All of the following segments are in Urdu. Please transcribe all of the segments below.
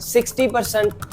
60%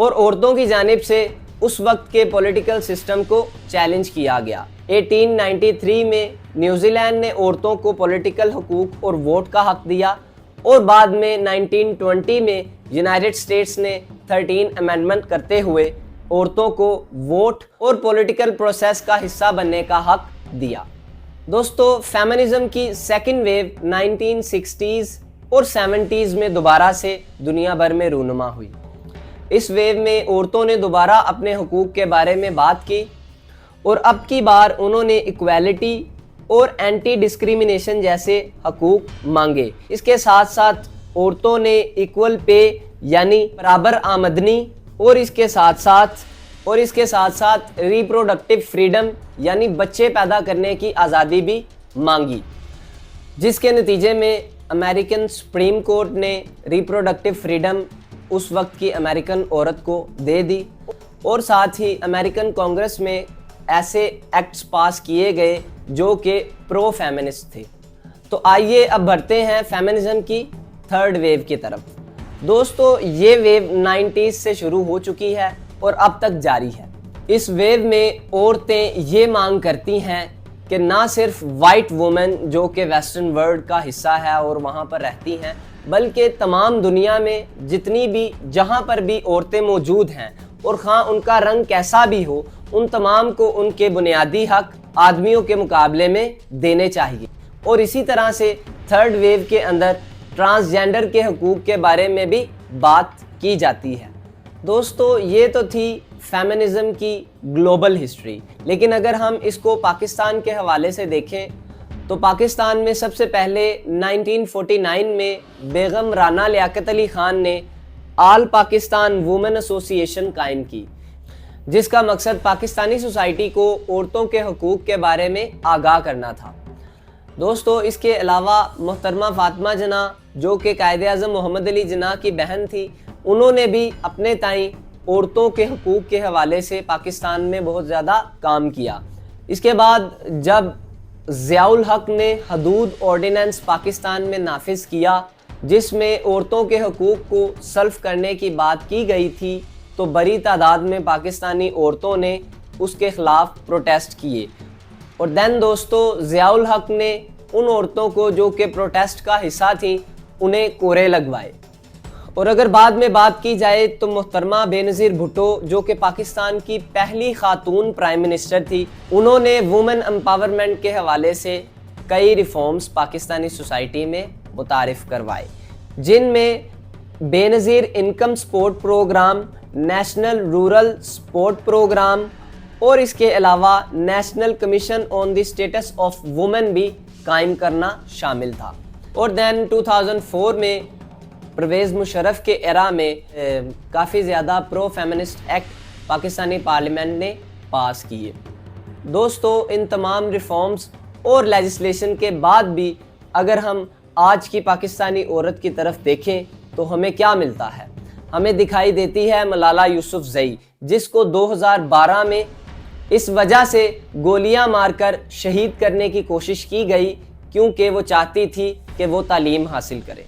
اور عورتوں کی جانب سے اس وقت کے پولیٹیکل سسٹم کو چیلنج کیا گیا۔ 1893 میں نیوزی لینڈ نے عورتوں کو پولیٹیکل حقوق اور ووٹ کا حق دیا، اور بعد میں 1920 میں یونائٹڈ اسٹیٹس نے 13 امینڈمنٹ کرتے ہوئے عورتوں کو ووٹ اور پولیٹیکل پروسیس کا حصہ بننے کا حق دیا۔ دوستو، فیمنزم کی سیکنڈ ویو 1960s اور 70s میں دوبارہ سے دنیا بھر میں رونما ہوئی۔ اس ویو میں عورتوں نے دوبارہ اپنے حقوق کے بارے میں بات کی، اور اب کی بار انہوں نے ایکویلٹی اور اینٹی ڈسکریمنیشن جیسے حقوق مانگے۔ اس کے ساتھ ساتھ عورتوں نے ایکول پے یعنی برابر آمدنی، اور اس کے ساتھ ساتھ ریپروڈکٹیو فریڈم یعنی بچے پیدا کرنے کی آزادی بھی مانگی، جس کے نتیجے میں امریکن سپریم کورٹ نے ریپروڈکٹیو فریڈم اس وقت کی امریکن عورت کو دے دی، اور ساتھ ہی امریکن کانگریس میں ایسے ایکٹس پاس کیے گئے جو کہ پرو فیمنسٹ تھے۔ تو آئیے اب بڑھتے ہیں فیمنزم کی تھرڈ ویو کی طرف۔ دوستو، یہ ویو 90s سے شروع ہو چکی ہے اور اب تک جاری ہے۔ اس ویو میں عورتیں یہ مانگ کرتی ہیں کہ نہ صرف وائٹ وومن جو کہ ویسٹرن ورلڈ کا حصہ ہے اور وہاں پر رہتی ہیں، بلکہ تمام دنیا میں جتنی بھی جہاں پر بھی عورتیں موجود ہیں، اور خواہ ان کا رنگ کیسا بھی ہو، ان تمام کو ان کے بنیادی حق آدمیوں کے مقابلے میں دینے چاہیے۔ اور اسی طرح سے تھرڈ ویو کے اندر ٹرانسجینڈر کے حقوق کے بارے میں بھی بات کی جاتی ہے۔ دوستو، یہ تو تھی فیمنزم کی گلوبل ہسٹری، لیکن اگر ہم اس کو پاکستان کے حوالے سے دیکھیں تو پاکستان میں سب سے پہلے 1949 میں بیگم رانا لیاقت علی خان نے آل پاکستان وومن ایسوسی ایشن قائم کی، جس کا مقصد پاکستانی سوسائٹی کو عورتوں کے حقوق کے بارے میں آگاہ کرنا تھا۔ دوستو، اس کے علاوہ محترمہ فاطمہ جناح جو کہ قائد اعظم محمد علی جناح کی بہن تھی، انہوں نے بھی اپنے تائیں عورتوں کے حقوق کے حوالے سے پاکستان میں بہت زیادہ کام کیا۔ اس کے بعد جب ضیاء الحق نے حدود آرڈیننس پاکستان میں نافذ کیا، جس میں عورتوں کے حقوق کو سلب کرنے کی بات کی گئی تھی، تو بڑی تعداد میں پاکستانی عورتوں نے اس کے خلاف پروٹیسٹ کیے، اور دوستو ضیاء الحق نے ان عورتوں کو جو کہ پروٹیسٹ کا حصہ تھیں انہیں کورے لگوائے۔ اور اگر بعد میں بات کی جائے تو محترمہ بینظیر بھٹو جو کہ پاکستان کی پہلی خاتون پرائم منسٹر تھی، انہوں نے وومن امپاورمنٹ کے حوالے سے کئی ریفارمز پاکستانی سوسائٹی میں متعارف کروائے، جن میں Benazir income support programme, national rural support programme, اور اس کے علاوہ national commission on the status of women بھی قائم کرنا شامل تھا۔ اور 2004 میں پرویز مشرف کے ایرا میں کافی زیادہ پرو فیمنسٹ ایکٹ پاکستانی پارلیمنٹ نے پاس کیے۔ دوستو، ان تمام ریفارمز اور لیجسلیشن کے بعد بھی اگر ہم آج کی پاکستانی عورت کی طرف دیکھیں تو ہمیں کیا ملتا ہے؟ ہمیں دکھائی دیتی ہے ملالہ یوسفزئی، جس کو 2012 میں اس وجہ سے گولیاں مار کر شہید کرنے کی کوشش کی گئی کیونکہ وہ چاہتی تھی کہ وہ تعلیم حاصل کرے۔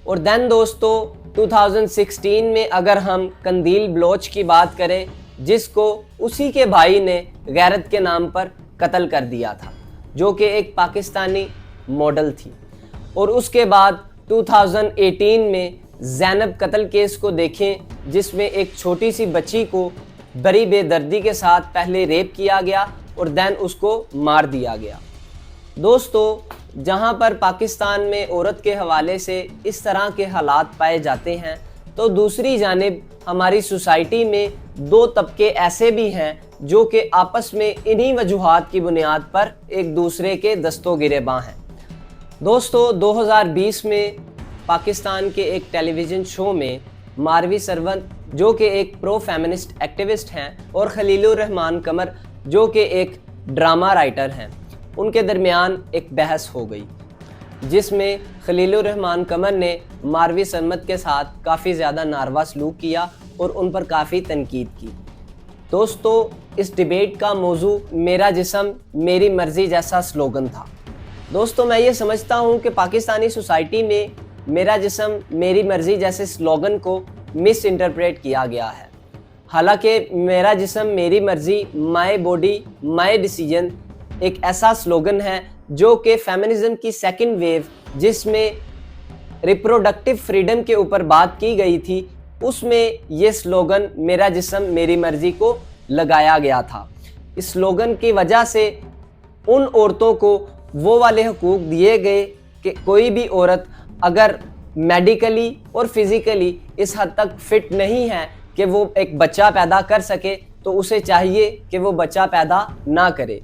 اور دوستو 2016 میں اگر ہم قندیل بلوچ کی بات کریں، جس کو اسی کے بھائی نے غیرت کے نام پر قتل کر دیا تھا، جو کہ ایک پاکستانی ماڈل تھی۔ اور اس کے بعد 2018 میں زینب قتل کیس کو دیکھیں، جس میں ایک چھوٹی سی بچی کو بڑی بے دردی کے ساتھ پہلے ریپ کیا گیا اور اس کو مار دیا گیا۔ دوستو، جہاں پر پاکستان میں عورت کے حوالے سے اس طرح کے حالات پائے جاتے ہیں، تو دوسری جانب ہماری سوسائٹی میں دو طبقے ایسے بھی ہیں جو کہ آپس میں انہی وجوہات کی بنیاد پر ایک دوسرے کے دست و گریباں ہیں۔ دوستو، 2020 میں پاکستان کے ایک ٹیلی ویژن شو میں ماروی سرون جو کہ ایک پرو فیمنسٹ ایکٹیوسٹ ہیں، اور خلیل الرحمان قمر جو کہ ایک ڈرامہ رائٹر ہیں، ان کے درمیان ایک بحث ہو گئی، جس میں خلیل الرحمان قمر نے ماروی سرمد کے ساتھ کافی زیادہ ناروا سلوک کیا اور ان پر کافی تنقید کی۔ دوستو، اس ڈیبیٹ کا موضوع میرا جسم میری مرضی جیسا سلوگن تھا۔ دوستو، میں یہ سمجھتا ہوں کہ پاکستانی سوسائٹی میں میرا جسم میری مرضی جیسے سلوگن کو مس انٹرپریٹ کیا گیا ہے۔ حالانکہ میرا جسم میری مرضی، مائی باڈی مائی ڈیسیجن ایک ایسا سلوگن ہے جو کہ فیمنزم کی سیکنڈ ویو جس میں ریپروڈکٹیو فریڈم کے اوپر بات کی گئی تھی، اس میں یہ سلوگن میرا جسم میری مرضی کو لگایا گیا تھا۔ اس سلوگن کی وجہ سے ان عورتوں کو وہ والے حقوق دیے گئے کہ کوئی بھی عورت اگر میڈیکلی اور فزیکلی اس حد تک فٹ نہیں ہے کہ وہ ایک بچہ پیدا کر سکے تو اسے چاہیے کہ وہ بچہ پیدا نہ کرے۔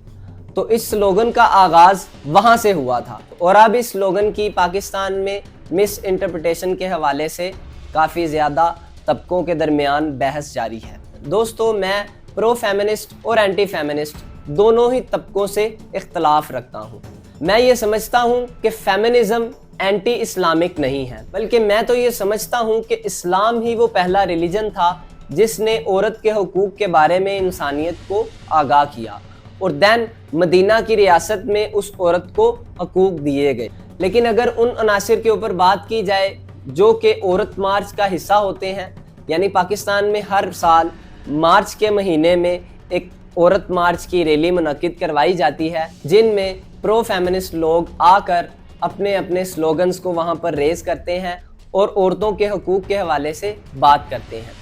تو اس سلوگن کا آغاز وہاں سے ہوا تھا، اور اب اس سلوگن کی پاکستان میں مس انٹرپریٹیشن کے حوالے سے کافی زیادہ طبقوں کے درمیان بحث جاری ہے۔ دوستو، میں پرو فیمنسٹ اور اینٹی فیمنسٹ دونوں ہی طبقوں سے اختلاف رکھتا ہوں۔ میں یہ سمجھتا ہوں کہ فیمنزم اینٹی اسلامک نہیں ہے، بلکہ میں تو یہ سمجھتا ہوں کہ اسلام ہی وہ پہلا ریلیجن تھا جس نے عورت کے حقوق کے بارے میں انسانیت کو آگاہ کیا، اور دین مدینہ کی ریاست میں اس عورت کو حقوق دیے گئے۔ لیکن اگر ان عناصر کے اوپر بات کی جائے جو کہ عورت مارچ کا حصہ ہوتے ہیں، یعنی پاکستان میں ہر سال مارچ کے مہینے میں ایک عورت مارچ کی ریلی منعقد کروائی جاتی ہے، جن میں پرو فیمنسٹ لوگ آ کر اپنے اپنے سلوگنز کو وہاں پر ریز کرتے ہیں اور عورتوں کے حقوق کے حوالے سے بات کرتے ہیں۔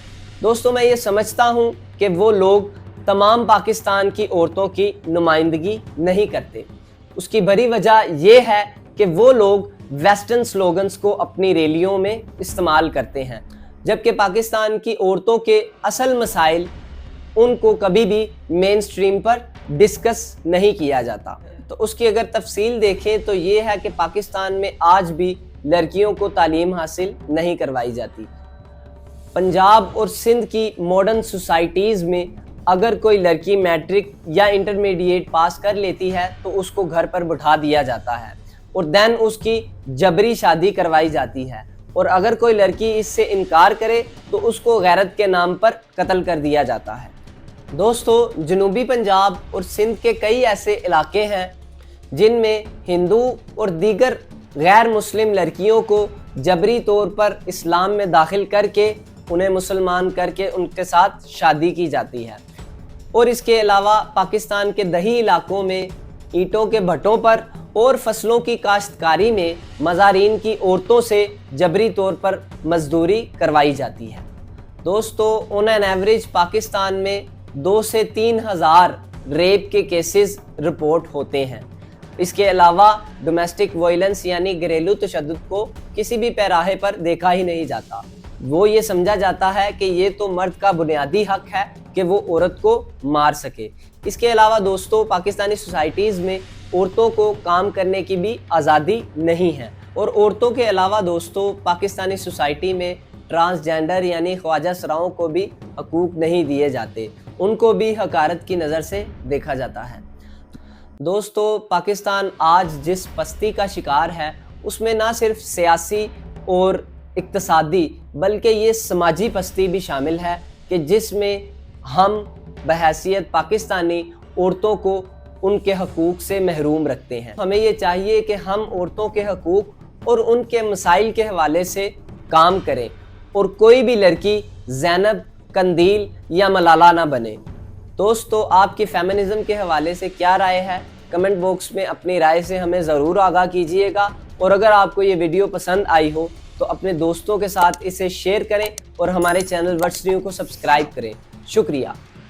دوستو، میں یہ سمجھتا ہوں کہ وہ لوگ تمام پاکستان کی عورتوں کی نمائندگی نہیں کرتے۔ اس کی بڑی وجہ یہ ہے کہ وہ لوگ ویسٹرن سلوگنز کو اپنی ریلیوں میں استعمال کرتے ہیں، جبکہ پاکستان کی عورتوں کے اصل مسائل ان کو کبھی بھی مین سٹریم پر ڈسکس نہیں کیا جاتا۔ تو اس کی اگر تفصیل دیکھیں تو یہ ہے کہ پاکستان میں آج بھی لڑکیوں کو تعلیم حاصل نہیں کروائی جاتی۔ پنجاب اور سندھ کی ماڈرن سوسائٹیز میں اگر کوئی لڑکی میٹرک یا انٹرمیڈیٹ پاس کر لیتی ہے تو اس کو گھر پر بٹھا دیا جاتا ہے اور دین اس کی جبری شادی کروائی جاتی ہے، اور اگر کوئی لڑکی اس سے انکار کرے تو اس کو غیرت کے نام پر قتل کر دیا جاتا ہے۔ دوستو، جنوبی پنجاب اور سندھ کے کئی ایسے علاقے ہیں جن میں ہندو اور دیگر غیر مسلم لڑکیوں کو جبری طور پر اسلام میں داخل کر کے انہیں مسلمان کر کے ان کے ساتھ شادی کی جاتی ہے، اور اس کے علاوہ پاکستان کے دیہی علاقوں میں اینٹوں کے بھٹوں پر اور فصلوں کی کاشتکاری میں مزارین کی عورتوں سے جبری طور پر مزدوری کروائی جاتی ہے۔ دوستو، آن این ایوریج پاکستان میں 2 سے 3 ہزار ریپ کے کیسز رپورٹ ہوتے ہیں۔ اس کے علاوہ ڈومیسٹک وائلنس یعنی گھریلو تشدد کو کسی بھی پیراہے پر دیکھا ہی نہیں جاتا۔ وہ یہ سمجھا جاتا ہے کہ یہ تو مرد کا بنیادی حق ہے کہ وہ عورت کو مار سکے۔ اس کے علاوہ دوستو، پاکستانی سوسائٹیز میں عورتوں کو کام کرنے کی بھی آزادی نہیں ہے، اور عورتوں کے علاوہ دوستو پاکستانی سوسائٹی میں ٹرانسجینڈر یعنی خواجہ سراؤں کو بھی حقوق نہیں دیے جاتے، ان کو بھی حقارت کی نظر سے دیکھا جاتا ہے۔ دوستو، پاکستان آج جس پستی کا شکار ہے اس میں نہ صرف سیاسی اور اقتصادی بلکہ یہ سماجی پستی بھی شامل ہے کہ جس میں ہم بحیثیت پاکستانی عورتوں کو ان کے حقوق سے محروم رکھتے ہیں۔ ہمیں یہ چاہیے کہ ہم عورتوں کے حقوق اور ان کے مسائل کے حوالے سے کام کریں، اور کوئی بھی لڑکی زینب، قندیل یا ملالہ نہ بنے۔ دوستو، آپ کی فیمنزم کے حوالے سے کیا رائے ہے؟ کمنٹ باکس میں اپنی رائے سے ہمیں ضرور آگاہ کیجیے گا، اور اگر آپ کو یہ ویڈیو پسند آئی ہو تو اپنے دوستوں کے ساتھ اسے شیئر کریں اور ہمارے چینل وٹس نیو کو سبسکرائب کریں۔ شکریہ۔